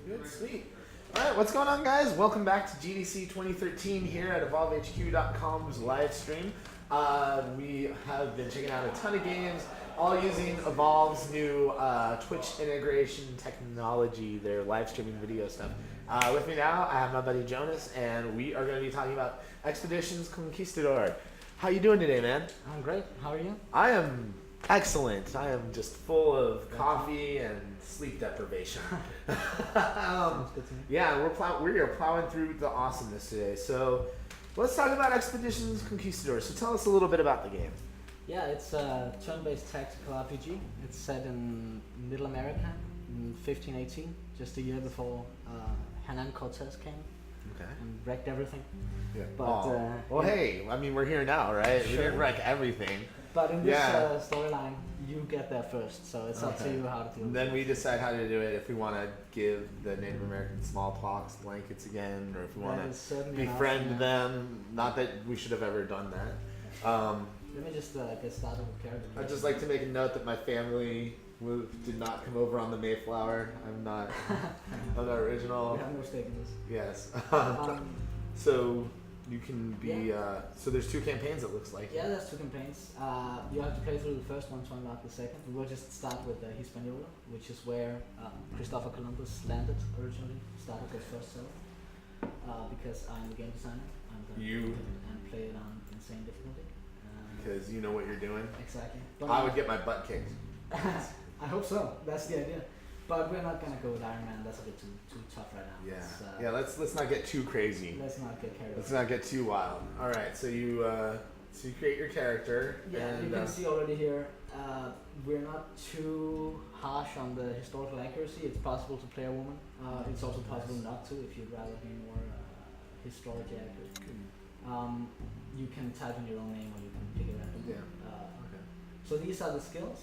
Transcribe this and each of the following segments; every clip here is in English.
Good, sweet. Alright, what's going on, guys? Welcome back to GDC 2013 here at EvolveHQ.com's live stream. We have been checking out a ton of games, all using Evolve's new Twitch integration technology, their live streaming video stuff. With me now, I have my buddy Jonas, and we are going to be talking about Expeditions Conquistador. How you doing today, man? I'm great. How are you? I am excellent. I am just full of coffee and sleep deprivation. Yeah, we are plowing through the awesomeness today. So let's talk about Expeditions Conquistador. So tell us a little bit about the game. Yeah, it's a turn-based tactical RPG. It's set in Middle America in 1518, just a year before Hernan Cortez came and wrecked everything. Yeah. But, well, hey, I mean, we're here now, right? Sure. We didn't wreck everything. But in this storyline, you get there first, so it's up to you how to deal with it. Then we decide how to do it, if we want to give the Native American smallpox blankets again, or if we want to befriend them. Not that we should have ever done that. Let me just get started with character. I'd just like to make a note that my family did not come over on the Mayflower. I'm not original. We have no stake in this. Yes. So you can be, so there's 2 campaigns it looks like. Yeah, there's 2 campaigns. You have to play through the first one to unlock the second. We will just start with Hispaniola, which is where Christopher Columbus landed originally, started his first settle. Because I'm the game designer, and play it on insane difficulty. Because you know what you're doing? Exactly. But I would get my butt kicked. I hope so. That's the idea. But we're not gonna go with Iron Man. That's a bit too tough right now. Yeah. Let's not get too crazy. Let's not get carried away. Let's not get too wild. All right. So you create your character. Yeah. And, you can see already here. We're not too harsh on the historical accuracy. It's possible to play a woman. It's also possible not to if you'd rather be more historically accurate. You can type in your own name or you can pick it randomly. Okay. So these are the skills.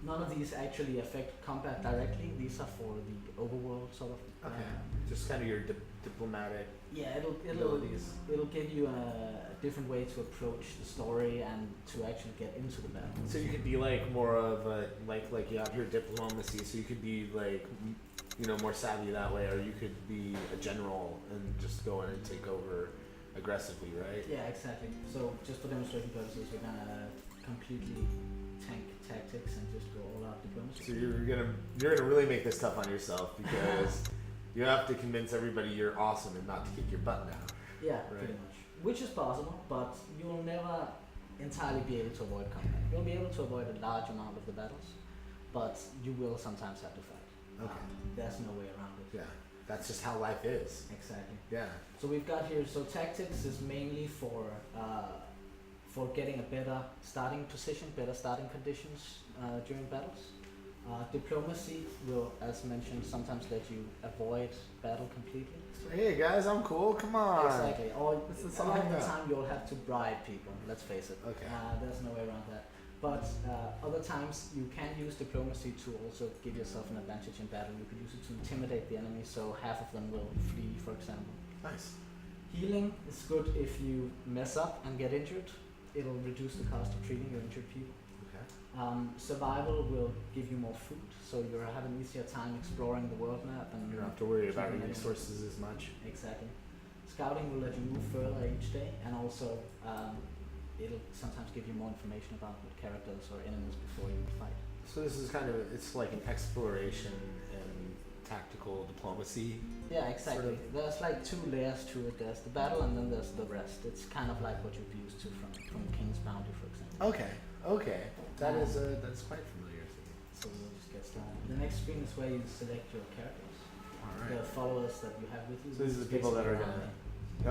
None of these actually affect combat directly. These are for the overworld sort of. Okay. Just kind of your diplomatic. Yeah, abilities. It'll give you a different way to approach the story and to actually get into the battle. So you could be like more of a like you have your diplomacy. So you could be like, more savvy that way, or you could be a general and just go in and take over aggressively, right? Yeah, exactly. So just for demonstration purposes, we're gonna completely tank tactics and just go all out diplomacy. So you're gonna really make this tough on yourself because you have to convince everybody you're awesome and not to kick your butt now. Yeah, right? Pretty much. Which is possible, but you'll never entirely be able to avoid combat. You'll be able to avoid a large amount of the battles, but you will sometimes have to fight. Okay. There's no way around it. Yeah. That's just how life is. Exactly. Yeah. So we've got here, so tactics is mainly for getting a better starting position, better starting conditions during battles. Diplomacy will, as mentioned, sometimes let you avoid battle completely. So, hey guys, I'm cool, come on. Exactly. Or a lot of the time you'll have to bribe people, let's face it. Okay. There's no way around that. But other times you can use diplomacy to also give yourself an advantage in battle. You could use it to intimidate the enemy, so half of them will flee, for example. Nice. Healing is good if you mess up and get injured. It'll reduce the cost of treating your injured people. Okay. Survival will give you more food, so you'll have an easier time exploring the world map. And you don't have to worry about your resources as much. Exactly. Scouting will let you move further each day, and also it'll sometimes give you more information about what characters or enemies before you fight. So this is it's like an exploration and tactical diplomacy. Yeah, exactly. Sort of. There's like 2 layers to it. There's the battle and then there's the rest. It's kind of like what you'd be used to from King's Bounty, for example. Okay. That's quite familiar to me. So we'll just get started. The next screen is where you select your characters. Alright. The followers that you have with you. So these are the people that are gonna...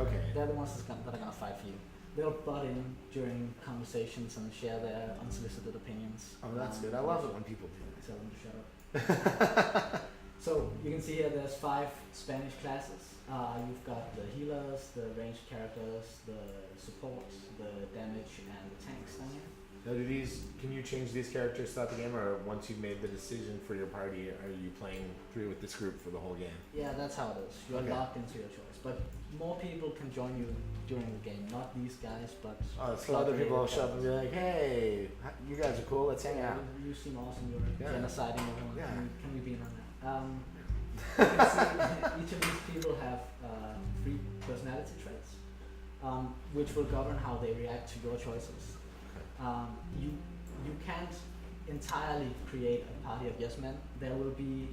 Okay. They're the ones that are gonna fight for you. They'll butt in during conversations and share their unsolicited opinions. Oh, that's good. I love it when people do that. Tell them to shut up. So you can see here there's 5 Spanish classes. You've got the healers, the ranged characters, the support, the damage, and the tanks down here. Now, can you change these characters throughout the game, or once you've made the decision for your party, are you playing through with this group for the whole game? Yeah, that's how it is. You're locked into your choice. But more people can join you during the game. Not these guys, but... so other people will show up and be like, hey, you guys are cool, let's hang out. You seem awesome. You're genociding everyone. Yeah. Can we be in on that? You can see each of these people have 3 personality traits, which will govern how they react to your choices. You can't entirely create a party of yes men. There will be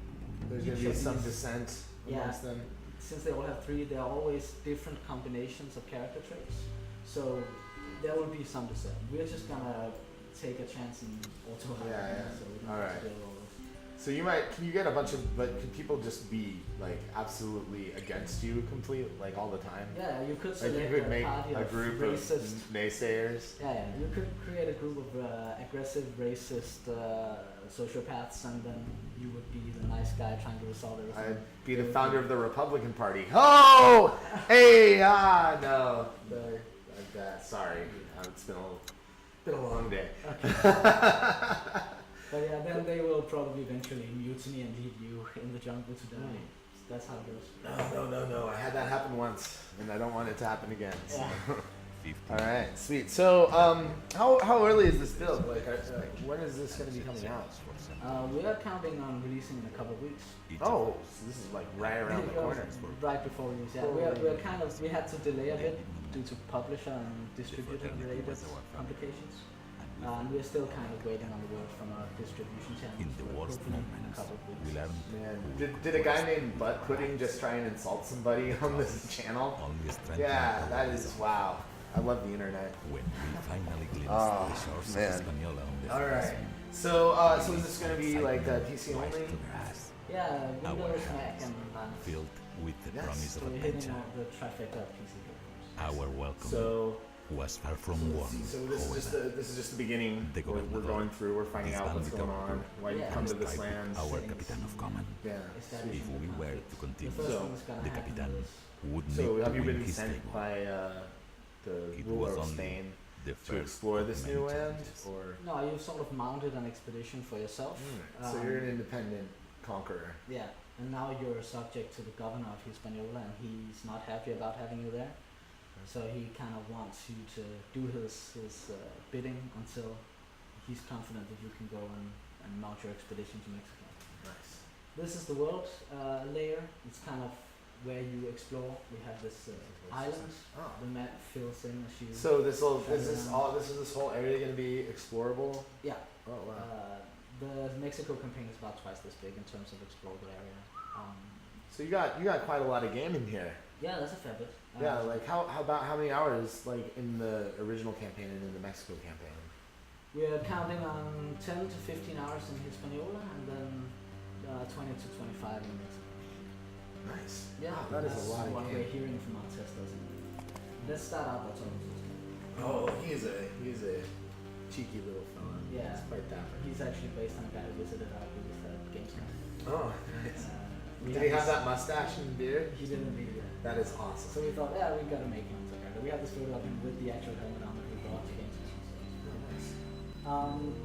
There's going to be some dissent amongst them. Since they all have 3, there are always different combinations of character traits. So there will be some dissent. We're just gonna take a chance and auto hire. Yeah. So we don't All have right. to deal with all this. So can you get a bunch of, but can people just be like absolutely against you complete, like all the time? Yeah, you could Like select you could a make party a of group racist. of naysayers. Yeah, you could create a group of aggressive, racist sociopaths, and then you would be the nice guy trying to resolve everything. I'd be the founder of the Republican Party. Oh, hey, no, sorry, it's been a long day. Okay. But yeah, then they will probably eventually mutiny and leave you in the jungle to die. That's how it goes. No. I had that happen once, and I don't want it to happen again. So. Yeah. All right, sweet. So, how early is this build? Like, when is this going to be coming out? We are counting on releasing in a couple of weeks. Oh, so this is like right around the corner. Right before release, yeah. We had to delay a bit due to publisher and distributor related complications. We're still kind of waiting on the word from our distribution channel. In the worst moments, in a couple of weeks. we learn Man, did a guy named Butt Pudding just try and insult somebody on this channel? only strength Yeah, that is wow. I love the internet. when we finally glimpse Oh, the shores man. of Hispaniola on the All right. So, so is this going to be like PC only? Yeah, Our Windows, Mac, hands and Linux. filled with the Yes. promise So of we're hitting adventure. all the trifecta of PC platforms. Our welcome So, was far from warm. so this is just the beginning. The We're gobernador going through. We're finding is out what's Valditor going on. Why you Yeah. come to this described land? our Things. Capitan of Command. Yeah. Establishing If the we were conflict. to The continue, first So, one is gonna the happen Capitan is- would So, need have to you win been his sent table. by the It ruler was of only Spain the to first explore of this many new land, challenges. or? No, you've sort of mounted an expedition for yourself. So you're an independent conqueror. Yeah, and now you're subject to the governor of Hispaniola, and he's not happy about having you there. So he kind of wants you to do his bidding until he's confident that you can go and mount your expedition to Mexico. Nice. This is the world layer. It's kind of where you explore. We have this island. Oh. The map fills in as you. So this whole area going to be explorable? Yeah. Oh wow. The Mexico campaign is about twice this big in terms of explorable area. So you got quite a lot of game in here. Yeah, that's a fair bit. Yeah, like how many hours like in the original campaign and in the Mexico campaign? We're counting on 10 to 15 hours in Hispaniola and then 20 to 25 in Mexico. Nice. Yeah, Wow, that is that's a lot of what we're game. hearing from our testers. Let's start out by talking to him. Oh, he's a cheeky little fella. Yeah. He's quite dapper. He's actually based on a guy who visited our booth at Gamescom. Oh, nice. We Did he had have this- that mustache and beard? He didn't need that. That is awesome. So we thought, yeah, we gotta make him some character. We have this photo of him with the actual helmet on that we brought to Gamescom. Oh, nice.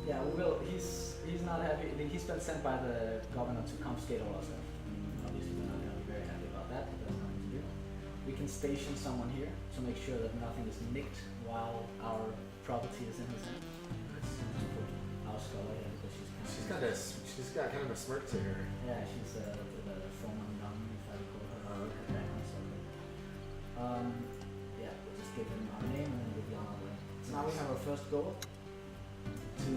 Yeah, we will. He's not happy. He's been sent by the governor to confiscate all our stuff. Obviously, we're not gonna be very happy about that, but that's nothing to do. We can station someone here to make sure that nothing is nicked while our property is in his hand. Our scholar here, because She's got kind of a smirk to her. yeah, she's a former nun, if I recall her. Oh, okay. background, so, yeah, we'll just give him our name and then we'll be on our way. So now we have our first goal to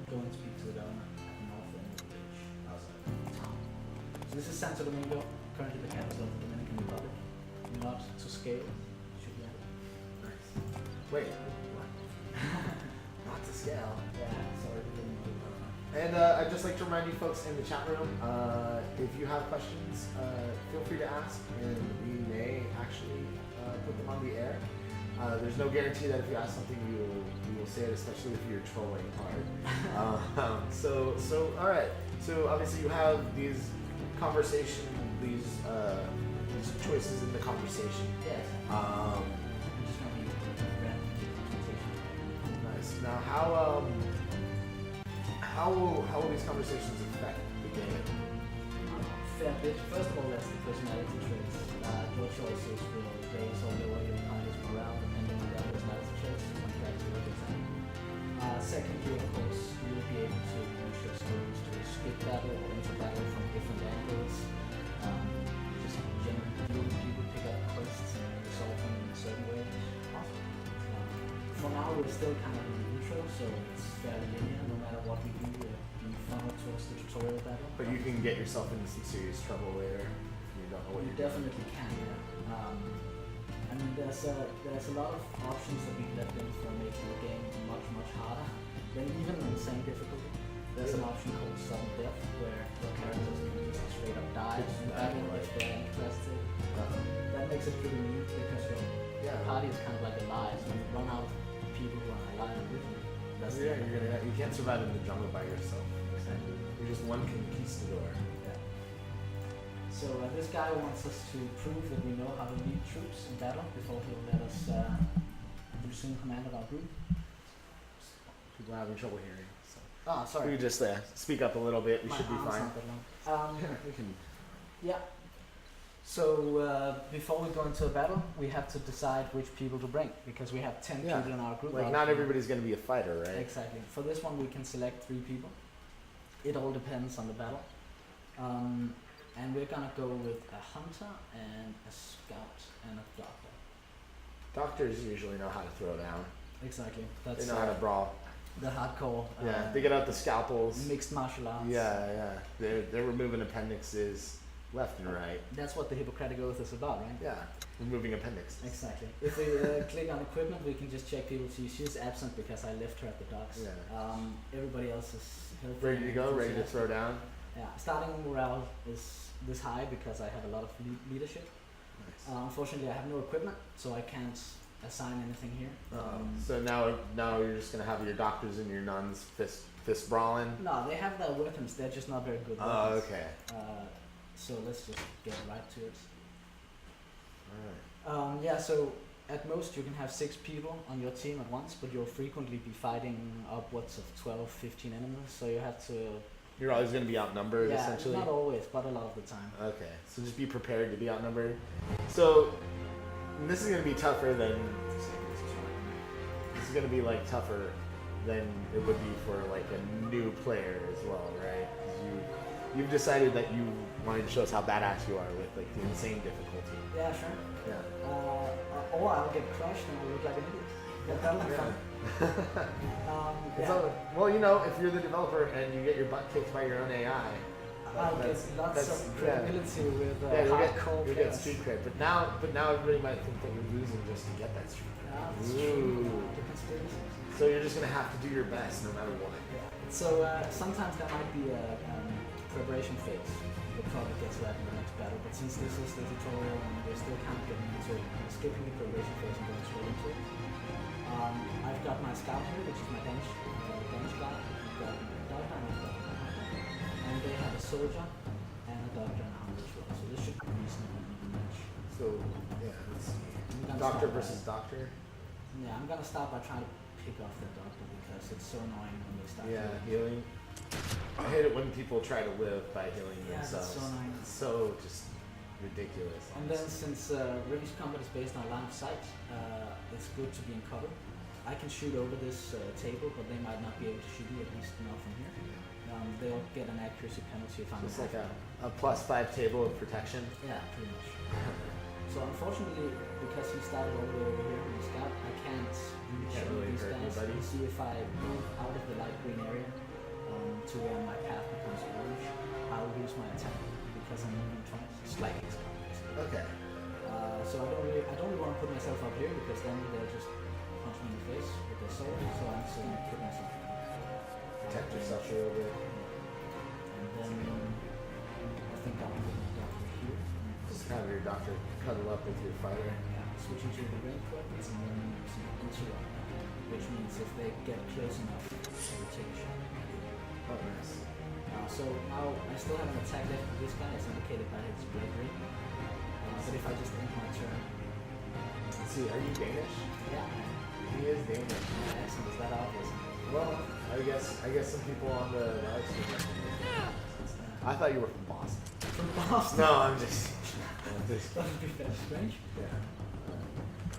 go and speak to the governor at the north end of the village outside of town. So this is Santo Domingo, currently the capital of the Dominican Republic. Not to scale, should be happy. Nice. Wait, what? Not to scale. Yeah, sorry, we didn't know that. And I'd just like to remind you folks in the chat room, if you have questions, feel free to ask, and we may actually put them on the air. There's no guarantee that if you ask something, you will say it, especially if you're trolling hard. So all right. So obviously you have these conversation, these choices in the conversation. Yes. We just want to use the random conversation. Nice. Now, how will these conversations affect the game? Fair bit. First of all, that's the personality traits. Your choices will raise or lower your party's morale depending on their personality traits compared to what you're saying. Secondly, of course, you will be able to use your skills to skip battle or enter battle from different angles. we're still kind of in the intro, so it's fairly linear. No matter what we do, we're being funneled towards the tutorial battle. But you can get yourself into some serious trouble later if you don't know what You you're doing. definitely can, yeah. I mean, there's a lot of options that we left in for making the game much harder than even on the same difficulty. There's an option called sudden death, where your characters can just straight up die in battle if they're incapacitated. That makes it pretty neat because your party is kind of like alive, so you run out of people who are alive with you. That's You can't survive in the jungle by yourself. exactly. You're just one conquistador. Yeah. So this guy wants us to prove that we know how to lead troops in battle before he'll let us resume command of our group. People are having trouble hearing. So. Oh, We sorry. could just speak up a little bit. We My should be arm's fine. not that long. We can. Yeah. So before we go into a battle, we have to decide which people to bring because we have 10 Yeah. people in our group. Like, out not of- everybody's going to be a fighter, right? Exactly. For this one, we can select 3 people. It all depends on the battle. And we're gonna go with a hunter and a scout and a doctor. Doctors usually know how to throw down. Exactly. They That's know how to brawl. the hardcore. Yeah, they get out the scalpels. Mixed martial arts. Yeah. They're removing appendixes left and right. That's what the Hippocratic Oath is about, right? Yeah, removing appendixes. Exactly. If we click on equipment, we can just check people. See, she's absent because I left her at the docks. Yeah. Everybody else is healthy. Ready to and go? Ready to enthusiastic. throw down? Yeah. Starting morale is this high because I have a lot of leadership. Nice. Unfortunately, I have no equipment, so I can't assign anything here. So now you're just gonna have your doctors and your nuns fist brawling. No, they have their weapons. They're just not very good weapons. Oh, okay. So let's just get right to it. All right. Yeah, so at most you can have 6 people on your team at once, but you'll frequently be fighting upwards of 12, 15 enemies, so you have to... You're always gonna be outnumbered, yeah, essentially. not always, but a lot of the time. Okay, so just be prepared to be outnumbered. So this is gonna be tougher than. This is gonna be like tougher than it would be for like a new player as well, right? 'Cause you've decided that you wanted to show us how badass you are with like the insane difficulty. Yeah, sure. Yeah. Or I'll get crushed and I'll look like an idiot. But that'll be fun. It's Yeah. all- well, you know, if you're the developer and you get your butt kicked by your own AI, I'll get that's- lots that's- of yeah. credibility with yeah, you'll hardcore get players. street cred. But now everybody might think that you're losing just to get that street cred. Yeah, that's Ooh. true. The conspiracy. So you're just gonna have to do your best no matter what. Yeah. So sometimes there might be a preparation phase. We'll probably get to that in the next battle, but since this is the tutorial and we're still kind of getting into it, I'm skipping the preparation phase and going straight into it. I've got my scout here, which is my Danish guy. I've got my doctor and I've got my hunter. And they have a soldier and a doctor and a hunter as well, so this should be reasonable even match. So yeah, let's see. I'm gonna Doctor start by- versus doctor. Yeah, I'm gonna start by trying to pick off the doctor because it's so annoying when they start Yeah, healing. healing. I hate it when people try to live by healing Yeah, that's themselves. so annoying. It's so just ridiculous. And then honestly. since range combat is based on line of sight, it's good to be in cover. I can shoot over this table, but they might not be able to shoot me, at least not from here. They'll get an accuracy penalty if I'm It's like off. a +5 table of protection. Yeah, pretty much. So unfortunately, because he started all the way over here in the scout, I can't reach Can't really these hurt guys. anybody. You see, if I move out of the light green area to where my path becomes orange, I'll lose my attack because I'm moving twice. Slightly. Okay. So I don't really want to put myself up here because then they'll just punch me in the face with their sword. So I'm just gonna put myself down. Protect yourself a little bit. And then I think I'll put my doctor here. Just have your doctor cuddle up with your fighter. Yeah, switching to the range weapons and then some interrupt, which means if they get close enough, they will take a shot. Oh, nice. So now I still have an attack left with this guy, as indicated by his red ring. But if I just end my turn, Let's see, are you Danish? yeah, He is Danish. my accent is that obvious. Well, I guess some people on the live stream recognize it. I thought you were from Boston. From Boston. No, I'm just. That would be very strange. Yeah.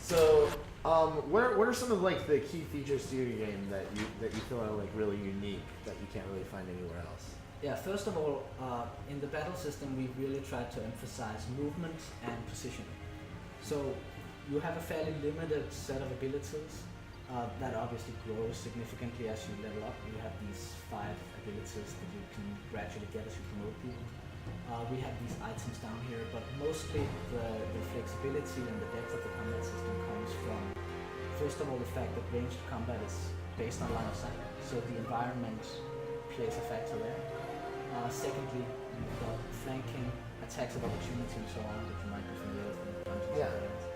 So, what are some of like the key features to your game that you feel are like really unique that you can't really find anywhere else? Yeah, first of all, in the battle system, we really tried to emphasize movement and positioning. So you have a fairly limited set of abilities. That obviously grows significantly as you level up. You have these 5 abilities that you can gradually get as you promote people. We have these items down here, but mostly the flexibility and the depth of the combat system comes from, first of all, the fact that ranged combat is based on line of sight, so the environment plays a factor there. Secondly, you've got flanking, attacks of opportunity, and so on, that you might be familiar with in Dungeons Yeah. and Dragons.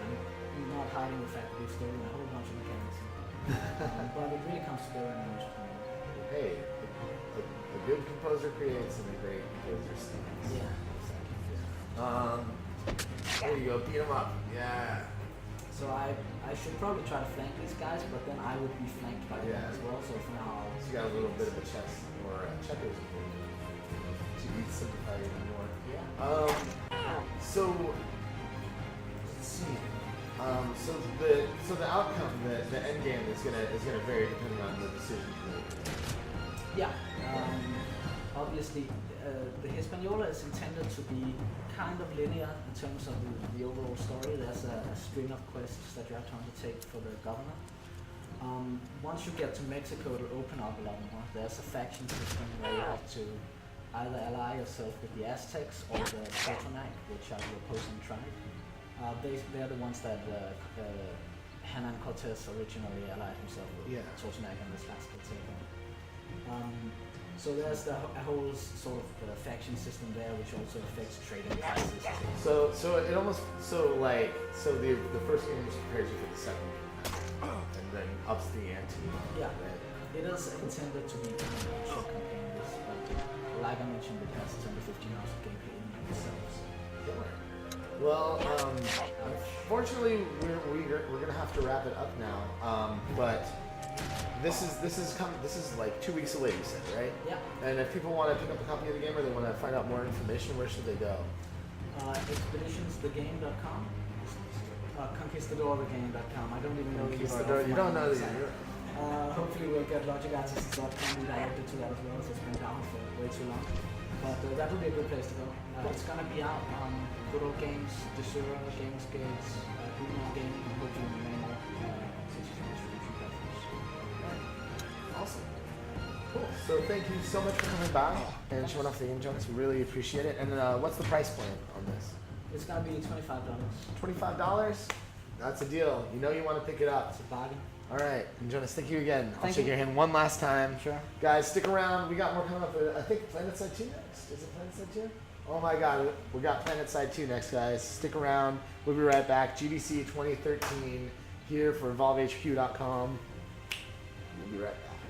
And you're not hiding the fact that we've stolen a whole bunch of mechanics, but it really comes together in an interesting way. Hey, a good composer creates and a great composer steals. Yeah, exactly. There you go, beat him up. Yeah. So I should probably try to flank these guys, but then I would be flanked by them as well. So for now, So you got a little bit of a chess or checkers to simplify it even more. yeah. So let's see. So the outcome, the end game is gonna vary depending on the decision you make. Yeah. Obviously, the Hispaniola is intended to be kind of linear in terms of the overall story. There's a string of quests that you have to undertake for the governor. Once you get to Mexico, it'll open up a lot more. There's a faction system where you have to either ally yourself with the Aztecs or the Totonac, which are the opposing tribe. They're the ones that Hernan Cortez originally allied himself with. Yeah. Totonac and the Tlaxcalteca. So there's a whole sort of faction system there, which also affects trading prices. So it almost the first game just prepares you for the second game, and then ups the ante. Yeah. Right? It is intended to be kind of a short campaign, but like I mentioned, it has 10 to 15 hours of gameplay in itself. Well, unfortunately, we're gonna have to wrap it up now. But this is like 2 weeks away, you said, right? Yeah. And if people want to pick up a copy of the game or they want to find out more information, where should they go? Expeditionsthegame.com. Conquistadorthegame.com. I don't even know the Conquistador, URL. you don't know the site. URL. Hopefully we'll get logicartists.com redirected to that as well, so it's been down for way too long. But that would be a good place to go. It's gonna be out on Good Old Games, Desura, Gamesgate, Google Gaming, and hopefully many more distribution platforms. Awesome. Cool. So thank you so much for coming by and showing off the game junks. We really appreciate it. And what's the price point on this? It's gonna be $25. $25? That's a deal. You know you want to pick it up. It's a bargain. All right, and Jonas, thank you again. I'll Thank shake you. your hand one last time. Sure. Guys, stick around. We got more coming up. I think PlanetSide 2 next. Is it PlanetSide 2? Oh my God, we got PlanetSide 2 next, guys. Stick around. We'll be right back. GDC 2013 here for EvolveHQ.com. We'll be right back.